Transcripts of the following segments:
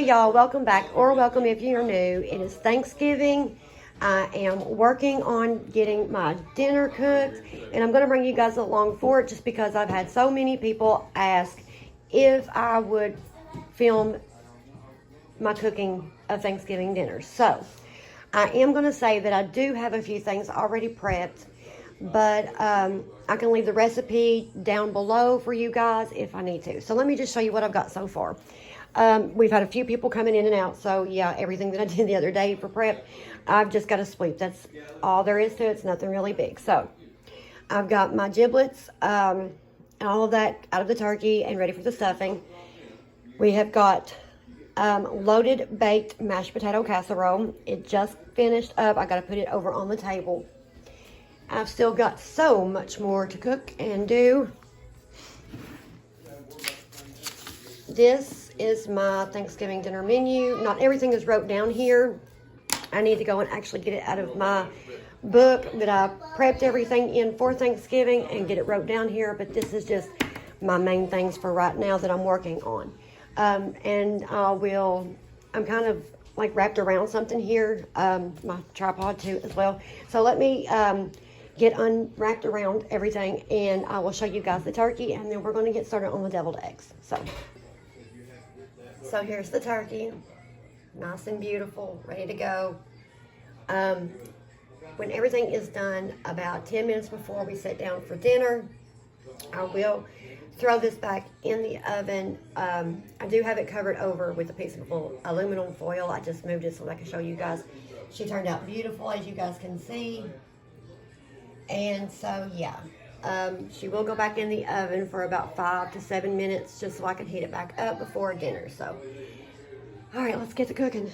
y'all, welcome back, or welcome if you're new. It is Thanksgiving. I am working on getting my dinner cooked, and I'm going to bring you guys along for it just because I've had so many people ask if I would film my cooking of Thanksgiving dinner. So I am going to say that I do have a few things already prepped, but I can leave the recipe down below for you guys if I need to. So let me just show you what I've got so far. We've had a few people coming in and out, so yeah, everything that I did the other day for prep, I've just got to sweep. That's all there is to it. It's nothing really big. So I've got my giblets and all of that out of the turkey and ready for the stuffing. We have got loaded baked mashed potato casserole. It just finished up. I got to put it over on the table. I've still got so much more to cook and do. This is my Thanksgiving dinner menu. Not everything is wrote down here. I need to go and actually get it out of my book that I prepped everything in for Thanksgiving and get it wrote down here, but this is just my main things for right now that I'm working on. And I'm kind of like wrapped around something here, my tripod too as well. So let me get unwrapped around everything, and I will show you guys the turkey, and then we're going to get started on the deviled eggs. So here's the turkey, nice and beautiful, ready to go. When everything is done, about 10 minutes before we sit down for dinner, I will throw this back in the oven. I do have it covered over with a piece of aluminum foil. I just moved it so that I can show you guys. She turned out beautiful, as you guys can see. And so, yeah, she will go back in the oven for about 5 to 7 minutes just so I can heat it back up before dinner. So, all right, let's get to cooking.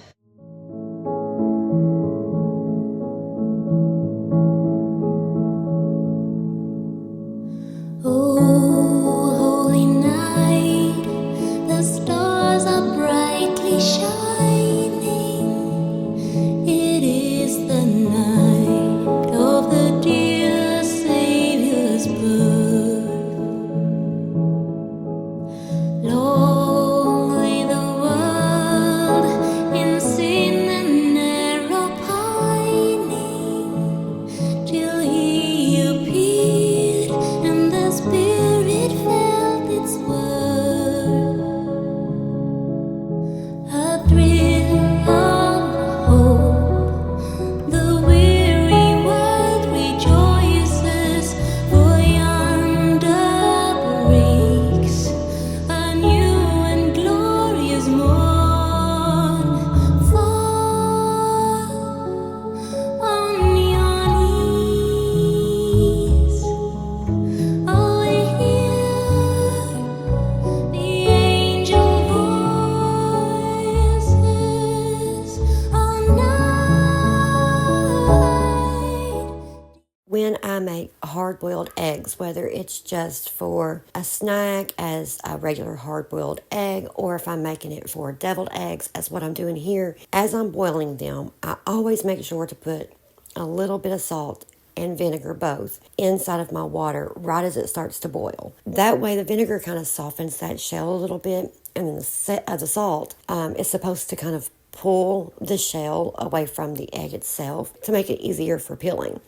When I make hard-boiled eggs, whether it's just for a snack as a regular hard-boiled egg, or if I'm making it for deviled eggs, as what I'm doing here, as I'm boiling them, I always make sure to put a little bit of salt and vinegar both inside of my water right as it starts to boil. That way the vinegar kind of softens that shell a little bit, and then the salt is supposed to kind of pull the shell away from the egg itself to make it easier for peeling.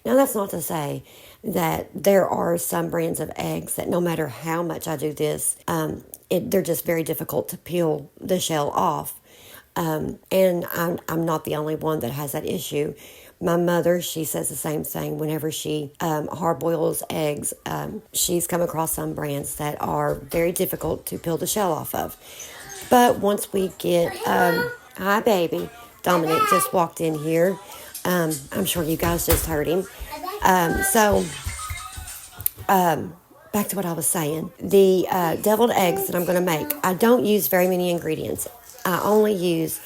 Now, that's not to say that there are some brands of eggs that no matter how much I do this, they're just very difficult to peel the shell off. And I'm not the only one that has that issue. My mother, she says the same thing whenever she hard boils eggs. She's come across some brands that are very difficult to peel the shell off of. But once we get, hi baby, Dominic just walked in here. I'm sure you guys just heard him. Back to what I was saying. The deviled eggs that I'm going to make, I don't use very many ingredients. I only use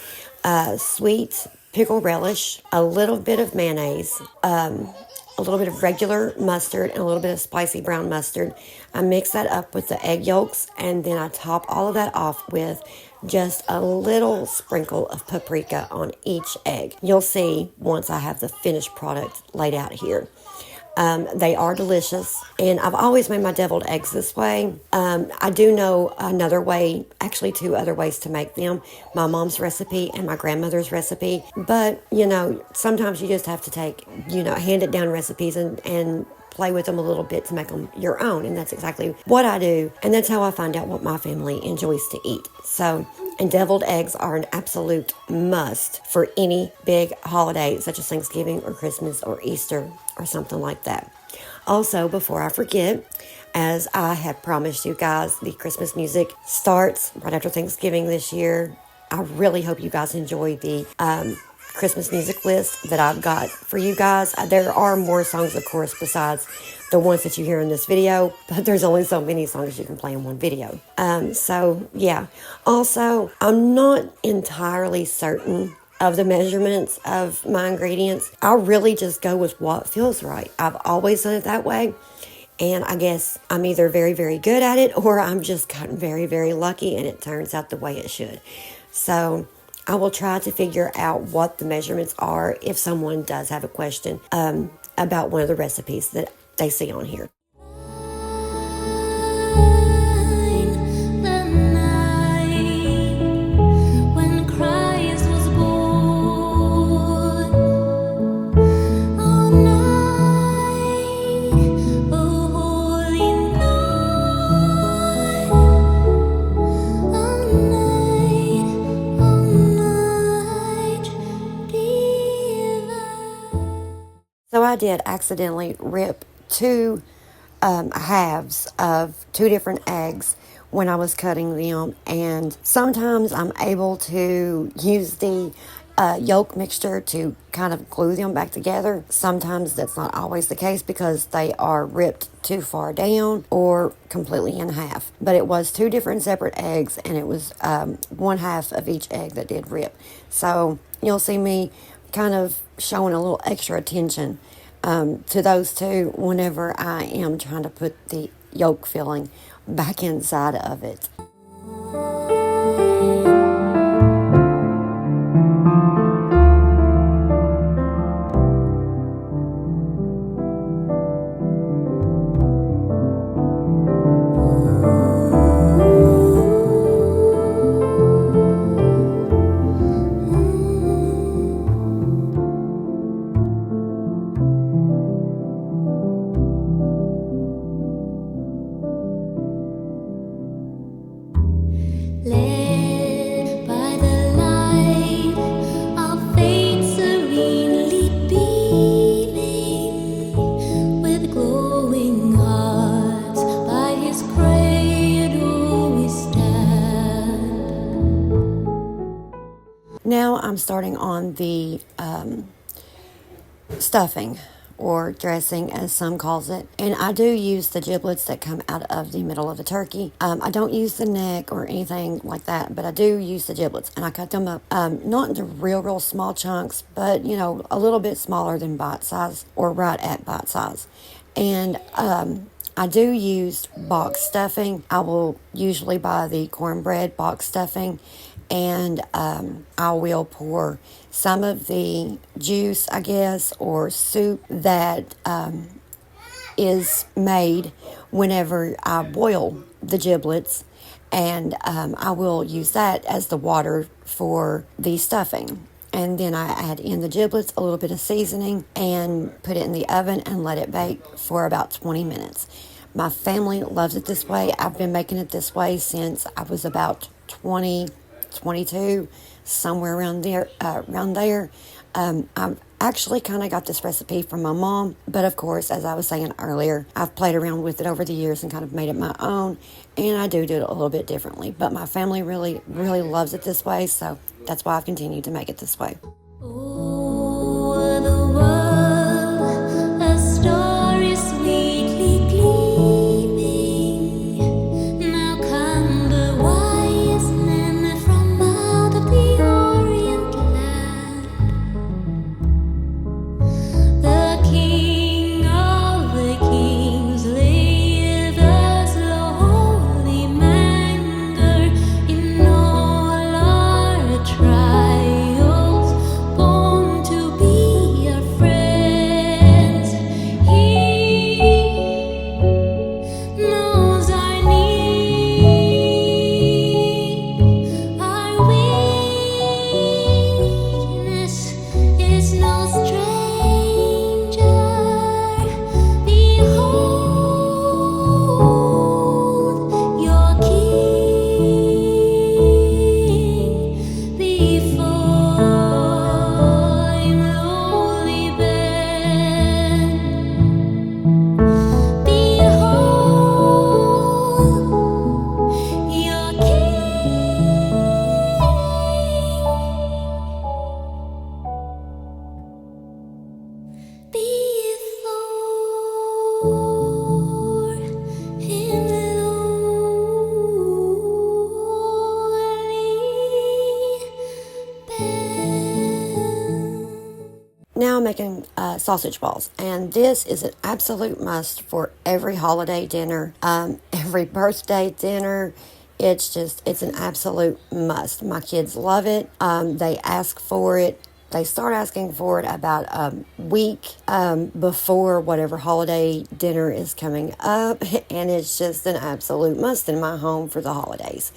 sweet pickle relish, a little bit of mayonnaise, a little bit of regular mustard, and a little bit of spicy brown mustard. I mix that up with the egg yolks, and then I top all of that off with just a little sprinkle of paprika on each egg. You'll see once I have the finished product laid out here. They are delicious, and I've always made my deviled eggs this way. I do know another way, actually two other ways to make them, my mom's recipe and my grandmother's recipe. But, sometimes you just have to take, handed down recipes and play with them a little bit to make them your own. And that's exactly what I do. And that's how I find out what my family enjoys to eat. So, and deviled eggs are an absolute must for any big holiday, such as Thanksgiving or Christmas or Easter or something like that. Also, before I forget, as I have promised you guys, the Christmas music starts right after Thanksgiving this year. I really hope you guys enjoy the Christmas music list that I've got for you guys. There are more songs, of course, besides the ones that you hear in this video, but there's only so many songs you can play in one video. So yeah. Also, I'm not entirely certain of the measurements of my ingredients. I really just go with what feels right. I've always done it that way. And I guess I'm either very, very good at it, or I'm just gotten very, very lucky and it turns out the way it should. So I will try to figure out what the measurements are if someone does have a question about one of the recipes that they see on here. So I did accidentally rip two halves of two different eggs when I was cutting them, and sometimes I'm able to use the yolk mixture to kind of glue them back together. Sometimes that's not always the case because they are ripped too far down or completely in half. But it was two different separate eggs, and it was one half of each egg that did rip. So you'll see me kind of showing a little extra attention to those two whenever I am trying to put the yolk filling back inside of it. Now I'm starting on the stuffing, or dressing as some calls it. And I do use the giblets that come out of the middle of the turkey. I don't use the neck or anything like that, but I do use the giblets, and I cut them up not into real small chunks, but a little bit smaller than bite size, or right at bite size. And I do use box stuffing. I will usually buy the cornbread box stuffing, and I will pour some of the juice, I guess, or soup that is made whenever I boil the giblets, and I will use that as the water for the stuffing. And then I add in the giblets, a little bit of seasoning, and put it in the oven and let it bake for about 20 minutes. My family loves it this way. I've been making it this way since I was about 20, 22, somewhere around there. I've actually kind of got this recipe from my mom, but of course, as I was saying earlier, I've played around with it over the years and kind of made it my own, and I do it a little bit differently. But my family really loves it this way, so that's why I've continued to make it this way. Over the world, a star is sweetly gleaming. Now come the wise men from out of the Orient land. The King of the Kings liveth, lowly manger in all our trials, born to be our friend. sausage balls. And this is an absolute must for every holiday dinner, every birthday dinner. It's an absolute must. My kids love it. They ask for it. They start asking for it about a week before whatever holiday dinner is coming up, and it's just an absolute must in my home for the holidays.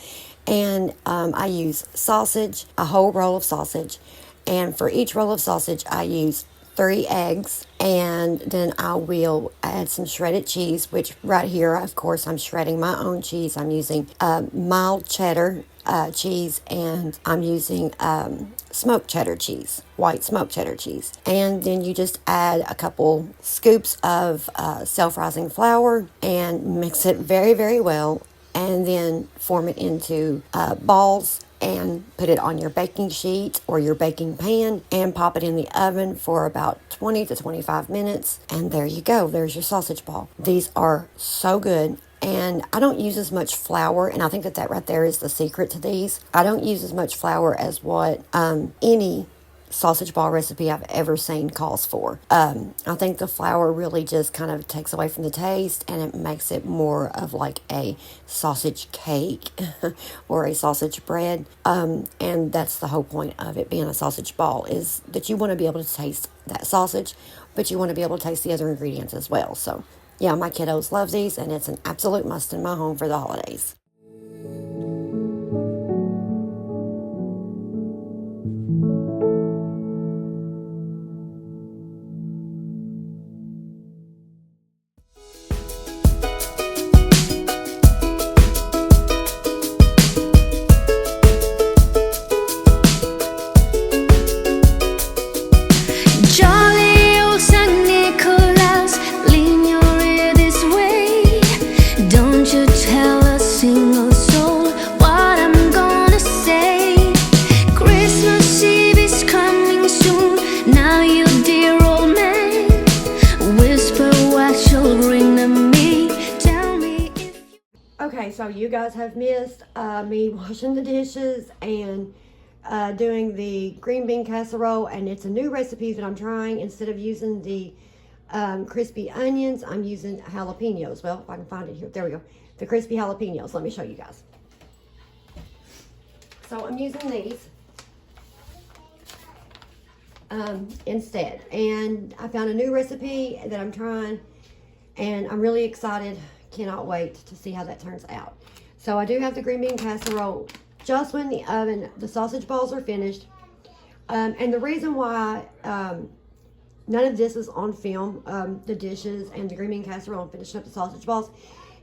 And I use sausage, a whole roll of sausage, and for each roll of sausage, I use 3 eggs, and then I will add some shredded cheese, which right here, of course, I'm shredding my own cheese. I'm using mild cheddar cheese, and I'm using smoked cheddar cheese, white smoked cheddar cheese. And then you just add a couple scoops of self-rising flour and mix it very, very well, and then form it into balls and put it on your baking sheet or your baking pan and pop it in the oven for about 20 to 25 minutes. And there you go. There's your sausage ball. These are so good. And I don't use as much flour, and I think that right there is the secret to these. I don't use as much flour as what any sausage ball recipe I've ever seen calls for. I think the flour really just kind of takes away from the taste, and it makes it more of like a sausage cake or a sausage bread. And that's the whole point of it being a sausage ball, is that you want to be able to taste that sausage, but you want to be able to taste the other ingredients as well. So yeah, my kiddos love these, and it's an absolute must in my home for the holidays. Jolly old Saint Nicholas, lean your ear this way. Don't you tell a single soul what I'm gonna say. Christmas Eve is coming soon. Now you dear old man, whisper what you'll bring to me. Tell me if you... Okay, so you guys have missed me washing the dishes and doing the green bean casserole, and it's a new recipe that I'm trying. Instead of using the crispy onions, I'm using jalapenos. Well, if I can find it here, there we go. The crispy jalapenos. Let me show you guys. So I'm using these instead, and I found a new recipe that I'm trying, and I'm really excited. Cannot wait to see how that turns out. So I do have the green bean casserole just went in the oven. The sausage balls are finished. And the reason why none of this is on film, the dishes and the green bean casserole and finishing up the sausage balls,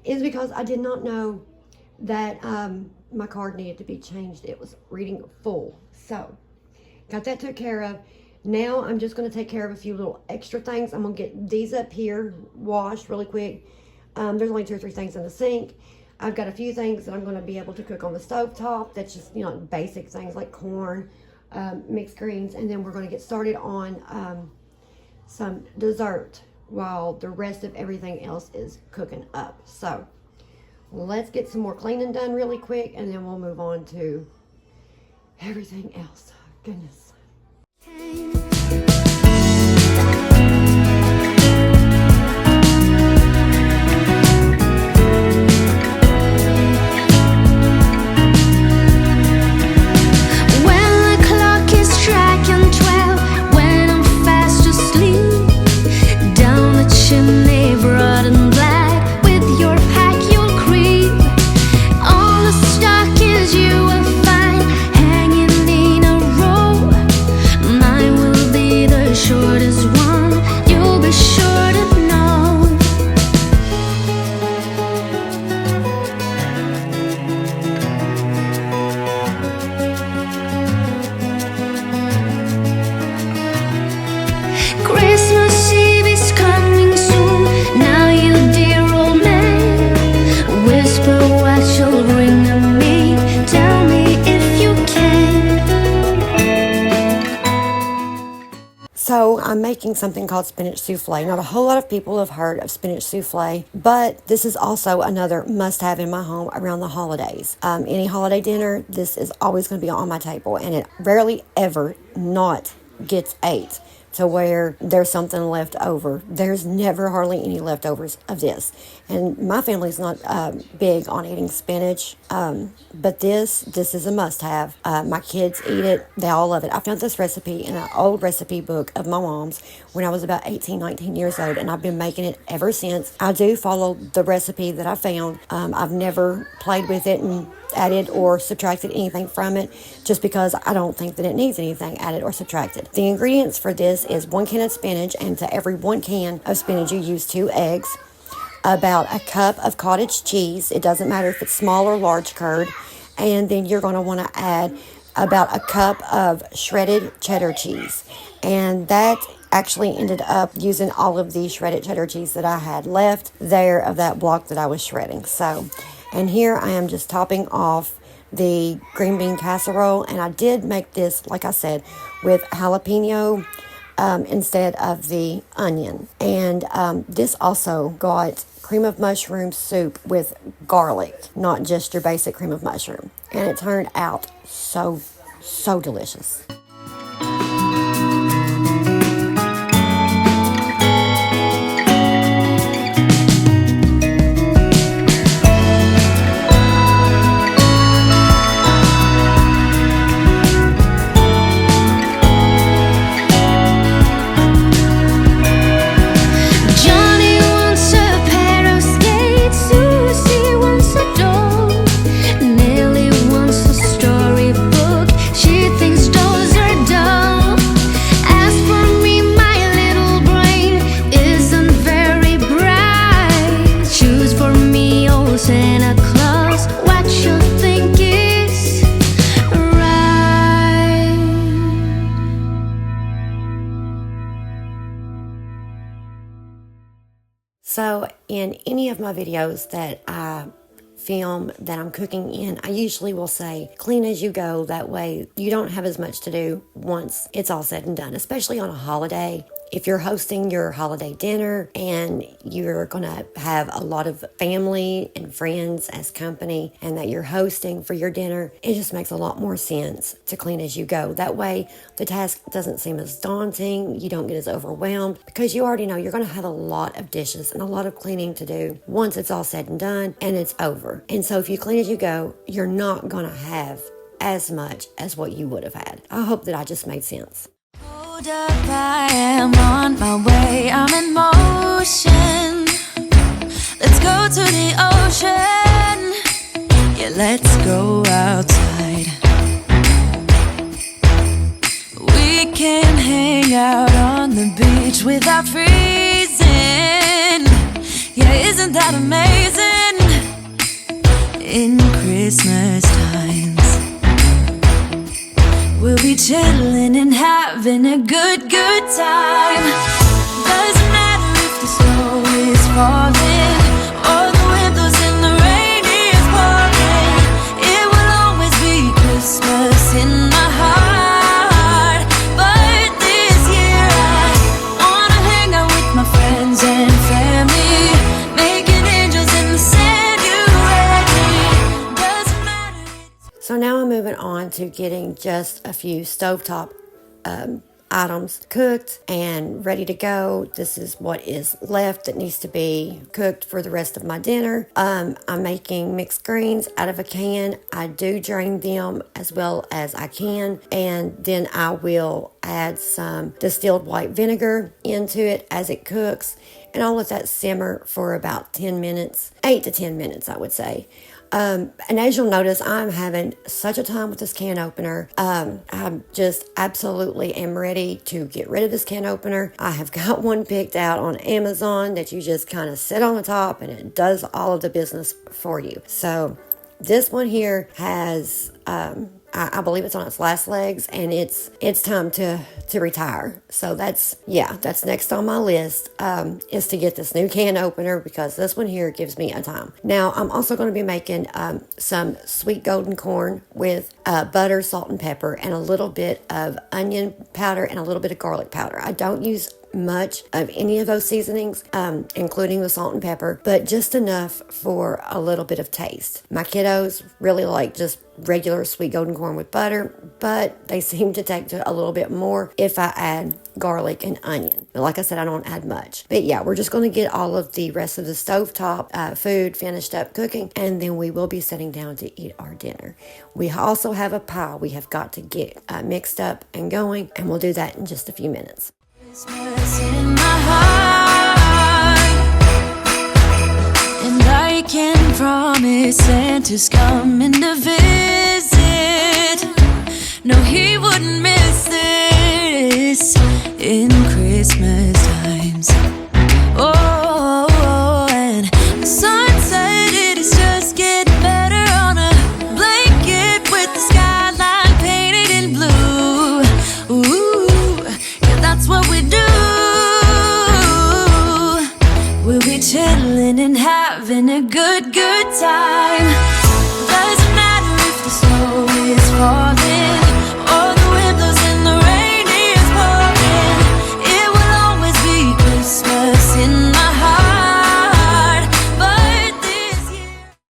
is because I did not know that my card needed to be changed. It was reading full. So, got that took care of. Now I'm just going to take care of a few little extra things. I'm going to get these up here washed really quick. There's only 2 or 3 things in the sink. I've got a few things that I'm going to be able to cook on the stovetop. That's just, you know, basic things like corn, mixed greens. And then we're going to get started on some dessert while the rest of everything else is cooking up. So let's get some more cleaning done really quick, and then we'll move on to everything else. Goodness. So I'm making something called spinach souffle. Not a whole lot of people have heard of spinach souffle, but this is also another must-have in my home around the holidays. Any holiday dinner, this is always going to be on my table, and it rarely ever not gets ate to where there's something left over. There's never hardly any leftovers of this. And my family's not big on eating spinach, but this is a must-have. My kids eat it. They all love it. I found this recipe in an old recipe book of my mom's when I was about 18, 19 years old, and I've been making it ever since. I do follow the recipe that I found. I've never played with it and added or subtracted anything from it, just because I don't think that it needs anything added or subtracted. The ingredients for this is 1 can of spinach, and to every 1 can of spinach you use 2 eggs, about a cup of cottage cheese. It doesn't matter if it's small or large curd. And then you're going to want to add about a cup of shredded cheddar cheese. And that actually ended up using all of the shredded cheddar cheese that I had left there of that block that I was shredding. So, and here I am just topping off the green bean casserole. And I did make this, like I said, with jalapeno instead of the onion. And this also got cream of mushroom soup with garlic, not just your basic cream of mushroom. And it turned out so delicious. So in any of my videos that I film that I'm cooking in, I usually will say clean as you go. That way you don't have as much to do once it's all said and done, especially on a holiday. If you're hosting your holiday dinner and you're going to have a lot of family and friends as company and that you're hosting for your dinner, it just makes a lot more sense to clean as you go. That way the task doesn't seem as daunting. You don't get as overwhelmed because you already know you're going to have a lot of dishes and a lot of cleaning to do once it's all said and done and it's over. And so if you clean as you go, you're not going to have as much as what you would have had. I hope that I just made sense. Hold up, I am on my way, I'm in motion. Let's go to the ocean. Yeah, let's go outside. We can hang out on the beach without freezing. Yeah, isn't that amazing? In Christmas times we'll be chilling and having a good time. Doesn't matter if the snow is falling or the wind blows and the rain is pouring. It will always be Christmas in my heart. But this year I wanna hang out with my friends and family, making angels in the sand. You ready? Doesn't matter. So now I'm moving on to getting just a few stovetop items cooked and ready to go. This is what is left that needs to be cooked for the rest of my dinner. I'm making mixed greens out of a can. I do drain them as well as I can, and then I will add some distilled white vinegar into it as it cooks, and I'll let that simmer for about 10 minutes, 8 to 10 minutes I would say. And as you'll notice, I'm having such a time with this can opener. I'm just absolutely am ready to get rid of this can opener. I have got one picked out on Amazon that you just kind of sit on the top and it does all of the business for you. So this one here has, I believe it's on its last legs, and it's time to retire. So that's next on my list, is to get this new can opener, because this one here gives me a time. Now I'm also going to be making some sweet golden corn with butter, salt, and pepper, and a little bit of onion powder and a little bit of garlic powder. I don't use much of any of those seasonings, including the salt and pepper, but just enough for a little bit of taste. My kiddos really like just regular sweet golden corn with butter, but they seem to take to a little bit more if I add garlic and onion. But like I said, I don't add much. But yeah, we're just going to get all of the rest of the stovetop food finished up cooking, and then we will be sitting down to eat our dinner. We also have a pie we have got to get mixed up and going, and we'll do that in just a few minutes. Christmas in my heart, and I can promise Santa's coming to visit. No, he wouldn't miss this in Christmas times. Oh, and the sun said it is just getting better on a blanket with the skyline painted in blue. Ooh, yeah, that's what we do. We'll be chilling and having a good time. Doesn't matter if the snow is falling or the wind blows and the rain is pouring. It will always be Christmas in my heart. But this year,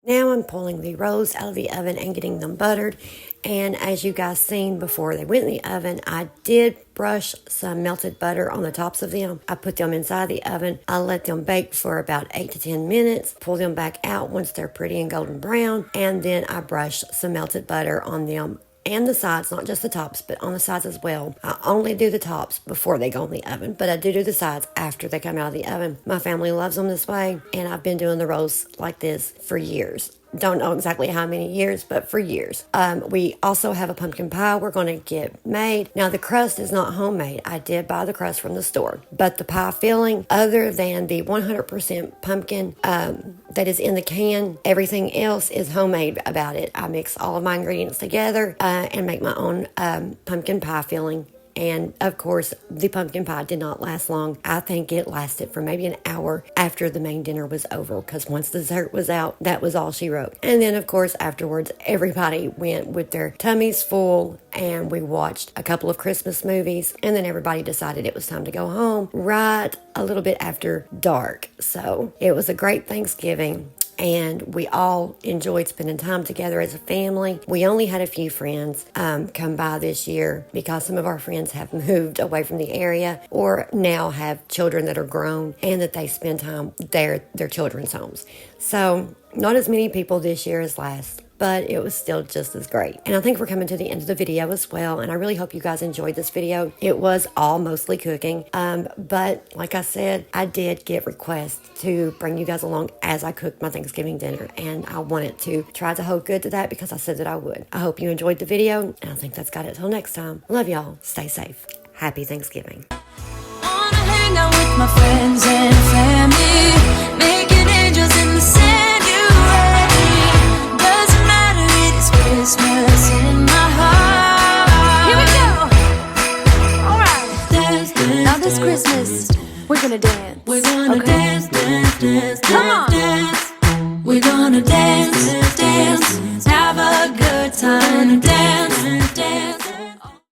Now I'm pulling the rolls out of the oven and getting them buttered. And as you guys seen before they went in the oven, I did brush some melted butter on the tops of them. I put them inside the oven. I let them bake for about 8 to 10 minutes. Pull them back out once they're pretty and golden brown. And then I brushed some melted butter on them and the sides, not just the tops, but on the sides as well. I only do the tops before they go in the oven, but I do the sides after they come out of the oven. My family loves them this way, and I've been doing the rolls like this for years. Don't know exactly how many years, but for years. We also have a pumpkin pie we're going to get made. Now, the crust is not homemade. I did buy the crust from the store. But the pie filling, other than the 100% pumpkin that is in the can, everything else is homemade about it. I mix all of my ingredients together and make my own pumpkin pie filling. And of course, the pumpkin pie did not last long. I think it lasted for maybe an hour after the main dinner was over, because once the dessert was out, that was all she wrote. And then, of course, afterwards, everybody went with their tummies full, and we watched a couple of Christmas movies, and then everybody decided it was time to go home right a little bit after dark. So it was a great Thanksgiving. And we all enjoyed spending time together as a family. We only had a few friends come by this year because some of our friends have moved away from the area or now have children that are grown and that they spend time their children's homes. So not as many people this year as last, but it was still just as great. And I think we're coming to the end of the video as well, and I really hope you guys enjoyed this video. It was all mostly cooking, but like I said, I did get requests to bring you guys along as I cooked my Thanksgiving dinner, and I wanted to try to hold good to that because I said that I would. I hope you enjoyed the video, and I think that's got it till next time. Love y'all. Stay safe. Happy Thanksgiving. wanna hang out with my friends and family, making angels in the Sanctuary. Doesn't matter, it is Christmas in my heart. Here we go. All right. Now this Christmas, we're gonna dance.